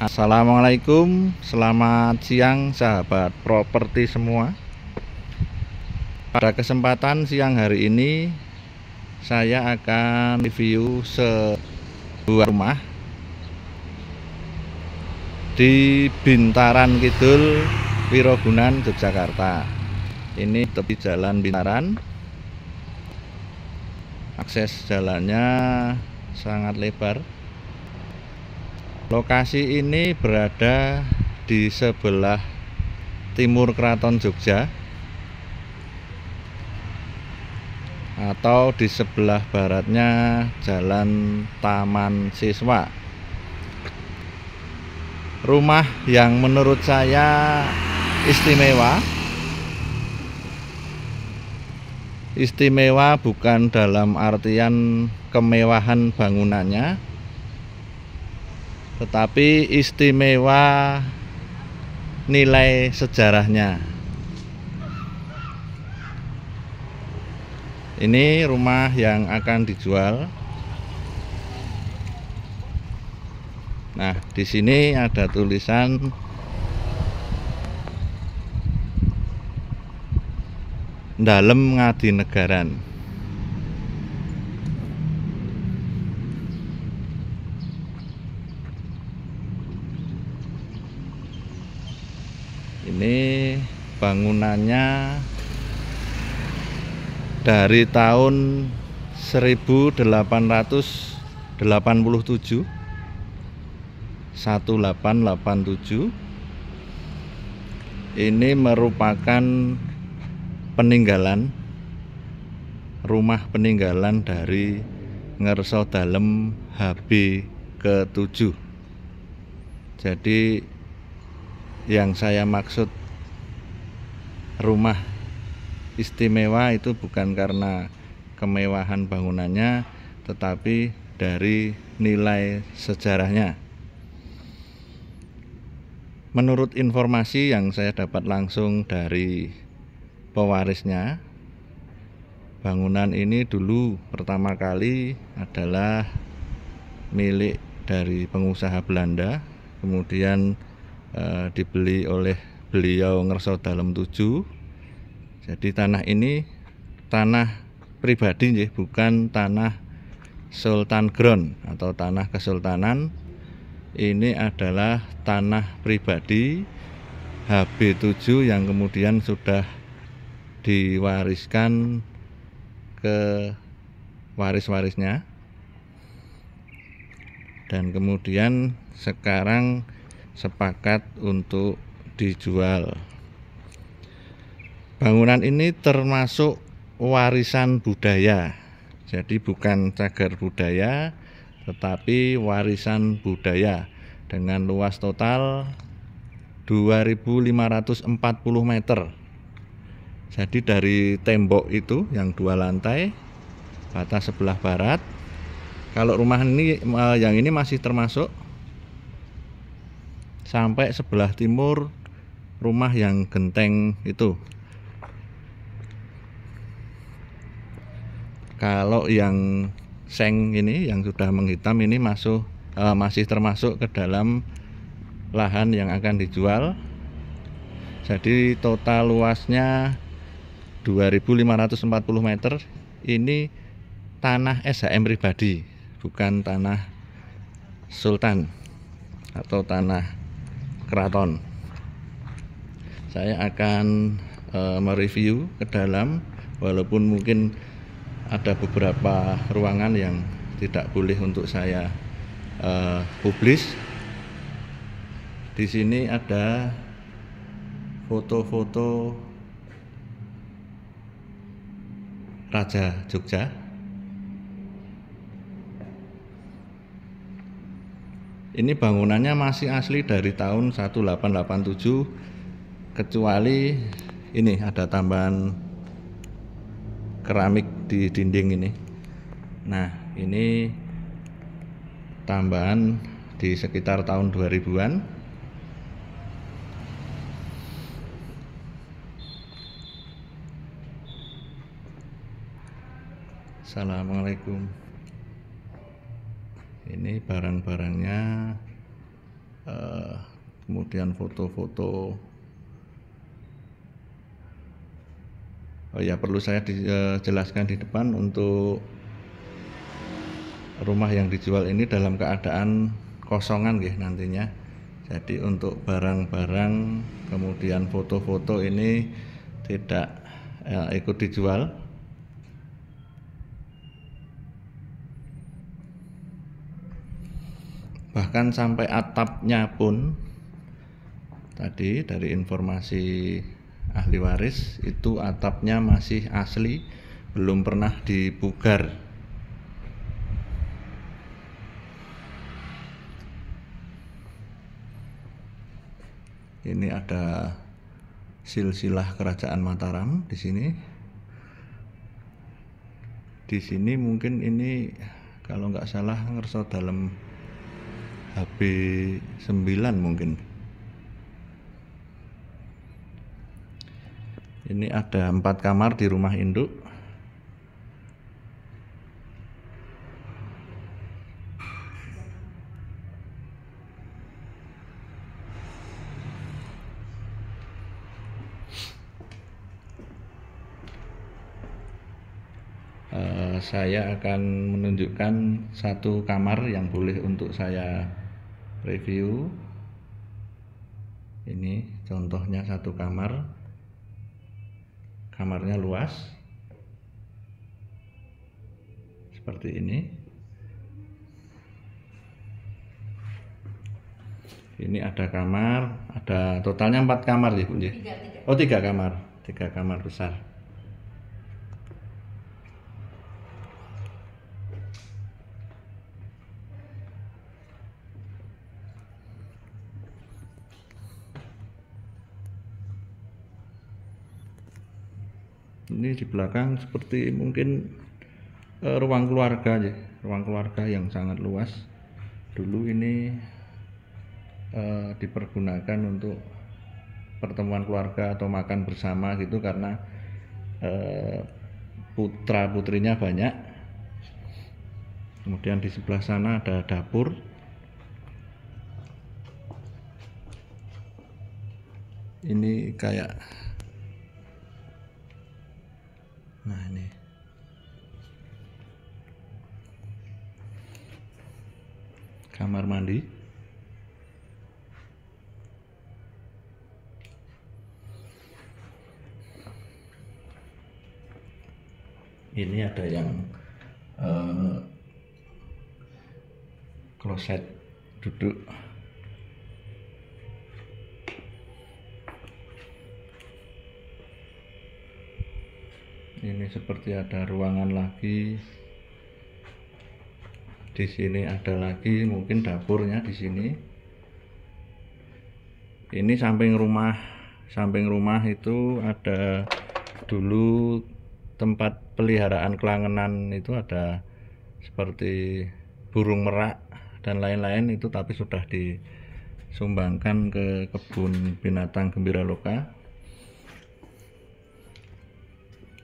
Assalamualaikum, selamat siang sahabat properti semua. Pada kesempatan siang hari ini saya akan review sebuah rumah di Bintaran Kidul, Wirogunan, Yogyakarta. Ini tepi jalan Bintaran. Akses jalannya sangat lebar. Lokasi ini berada di sebelah timur Keraton Jogja atau di sebelah baratnya Jalan Taman Siswa. Rumah yang menurut saya istimewa bukan dalam artian kemewahan bangunannya, tetapi istimewa nilai sejarahnya. Ini rumah yang akan dijual. Nah, di sini ada tulisan Dalem Ngadinegaran. Ini bangunannya dari tahun 1887. Ini merupakan rumah peninggalan dari Ngerso Dalem HB ke-7. Jadi yang saya maksud rumah istimewa itu bukan karena kemewahan bangunannya, tetapi dari nilai sejarahnya. Menurut informasi yang saya dapat langsung dari pewarisnya, bangunan ini dulu pertama kali adalah milik dari pengusaha Belanda, kemudian dibeli oleh beliau Ngerso Dalem 7. Jadi tanah ini tanah pribadi, bukan tanah Sultan Ground atau tanah kesultanan. Ini adalah tanah pribadi HB7 yang kemudian sudah diwariskan ke waris-warisnya, dan kemudian sekarang sepakat untuk dijual. Bangunan ini termasuk warisan budaya, jadi bukan cagar budaya, tetapi warisan budaya dengan luas total 2.540 meter. Jadi dari tembok itu yang 2 lantai, batas sebelah barat. Kalau rumah ini yang ini masih termasuk sampai sebelah timur rumah yang genteng itu. Kalau yang seng ini yang sudah menghitam ini masih termasuk ke dalam lahan yang akan dijual. Jadi total luasnya 2.540 meter. Ini tanah SHM pribadi, bukan tanah sultan atau tanah keraton. Saya akan mereview ke dalam, walaupun mungkin ada beberapa ruangan yang tidak boleh untuk saya publis. Di sini ada foto-foto Raja Jogja. Ini bangunannya masih asli dari tahun 1887, kecuali ini ada tambahan keramik di dinding ini. Nah, ini tambahan di sekitar tahun 2000-an. Assalamualaikum. Ini barang-barangnya kemudian foto-foto. Oh ya, perlu saya jelaskan di depan, untuk rumah yang dijual ini dalam keadaan kosongan nggih nantinya. Jadi untuk barang-barang kemudian foto-foto ini tidak ikut dijual. Bahkan sampai atapnya pun tadi dari informasi ahli waris itu atapnya masih asli, belum pernah dipugar. Ini ada silsilah kerajaan Mataram di sini. Di sini mungkin ini kalau nggak salah ngerso dalam HB 9 mungkin. Ini ada 4 kamar di rumah induk. Saya akan menunjukkan satu kamar yang boleh untuk saya review. Ini contohnya satu kamar. Kamarnya luas seperti ini. Ini ada kamar, ada totalnya 4 kamar ya Bu. Oh, 3 kamar, 3 kamar besar. Ini di belakang seperti mungkin ruang keluarga ya, ruang keluarga yang sangat luas. Dulu ini dipergunakan untuk pertemuan keluarga atau makan bersama gitu, karena putra putrinya banyak. Kemudian di sebelah sana ada dapur. Ini kayak, nah ini kamar mandi. Ini ada yang kloset duduk. Ini seperti ada ruangan lagi. Di sini ada lagi mungkin dapurnya di sini. Ini samping rumah itu ada dulu tempat peliharaan kelangenan, itu ada seperti burung merak dan lain-lain itu, tapi sudah disumbangkan ke kebun binatang Gembiraloka.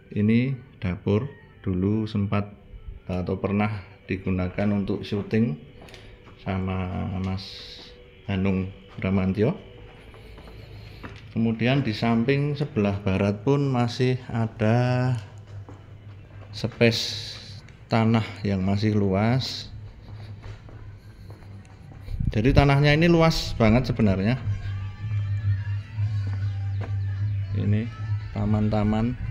Ini dapur dulu sempat atau pernah digunakan untuk syuting sama Mas Hanung Bramantyo. Kemudian di samping sebelah barat pun masih ada space tanah yang masih luas. Jadi tanahnya ini luas banget sebenarnya. Ini taman-taman.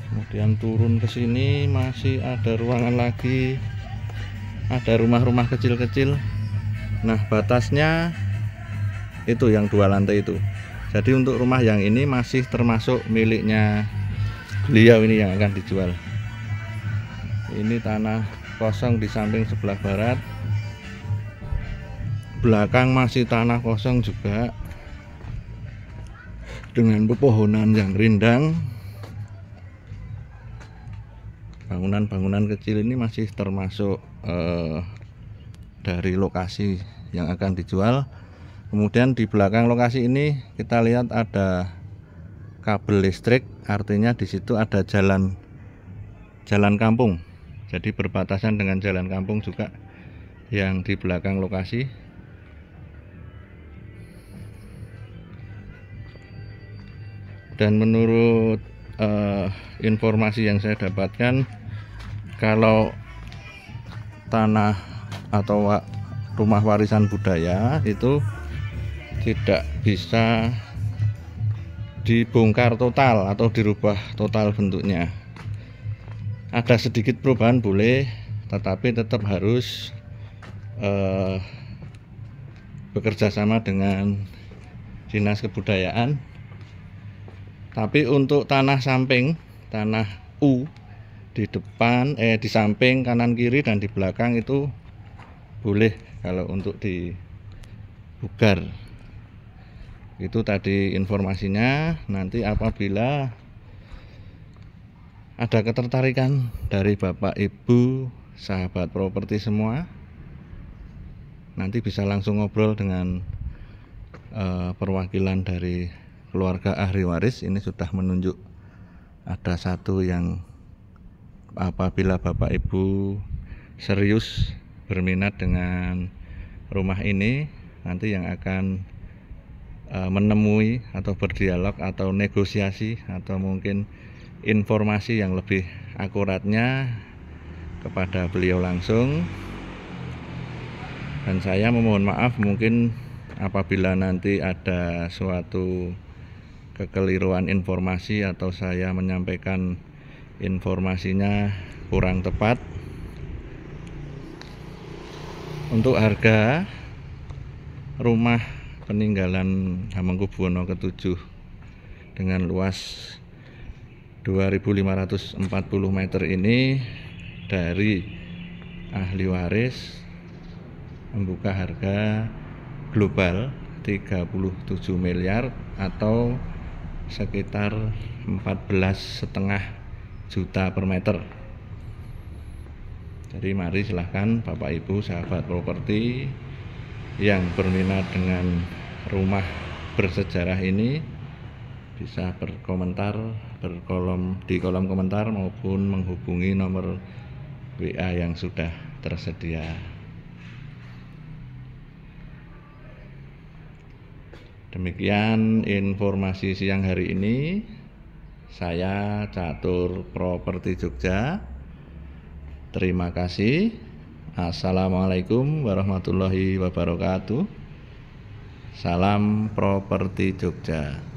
Kemudian turun ke sini masih ada ruangan lagi, ada rumah-rumah kecil-kecil. Nah, batasnya itu yang 2 lantai itu. Jadi untuk rumah yang ini masih termasuk miliknya beliau ini yang akan dijual. Ini tanah kosong di samping sebelah barat. Belakang masih tanah kosong juga, dengan pepohonan yang rindang. Bangunan-bangunan kecil ini masih termasuk dari lokasi yang akan dijual. Kemudian di belakang lokasi ini kita lihat ada kabel listrik, artinya di situ ada jalan kampung. Jadi berbatasan dengan jalan kampung juga yang di belakang lokasi. Dan menurut informasi yang saya dapatkan, kalau tanah atau rumah warisan budaya itu tidak bisa dibongkar total atau dirubah total bentuknya. Ada sedikit perubahan boleh, tetapi tetap harus bekerja sama dengan Dinas Kebudayaan. Tapi untuk tanah samping, tanah U di depan, di samping, kanan, kiri, dan di belakang itu boleh kalau untuk dibugar. Itu tadi informasinya. Nanti apabila ada ketertarikan dari Bapak Ibu sahabat properti semua, nanti bisa langsung ngobrol dengan perwakilan dari keluarga ahli waris. Ini sudah menunjuk ada satu yang apabila Bapak Ibu serius berminat dengan rumah ini, nanti yang akan menemui atau berdialog atau negosiasi atau mungkin informasi yang lebih akuratnya kepada beliau langsung. Dan saya memohon maaf mungkin apabila nanti ada suatu kekeliruan informasi atau saya menyampaikan informasinya kurang tepat. Untuk harga rumah peninggalan Hamengkubuwono ke-7 dengan luas 2.540 meter ini dari ahli waris membuka harga global 37 miliar atau sekitar 14,5 juta per meter. Jadi mari silahkan Bapak Ibu sahabat properti yang berminat dengan rumah bersejarah ini bisa berkomentar di kolom komentar maupun menghubungi nomor WA yang sudah tersedia. Demikian informasi siang hari ini. Saya Catur Properti Jogja. Terima kasih. Assalamualaikum warahmatullahi wabarakatuh. Salam Properti Jogja.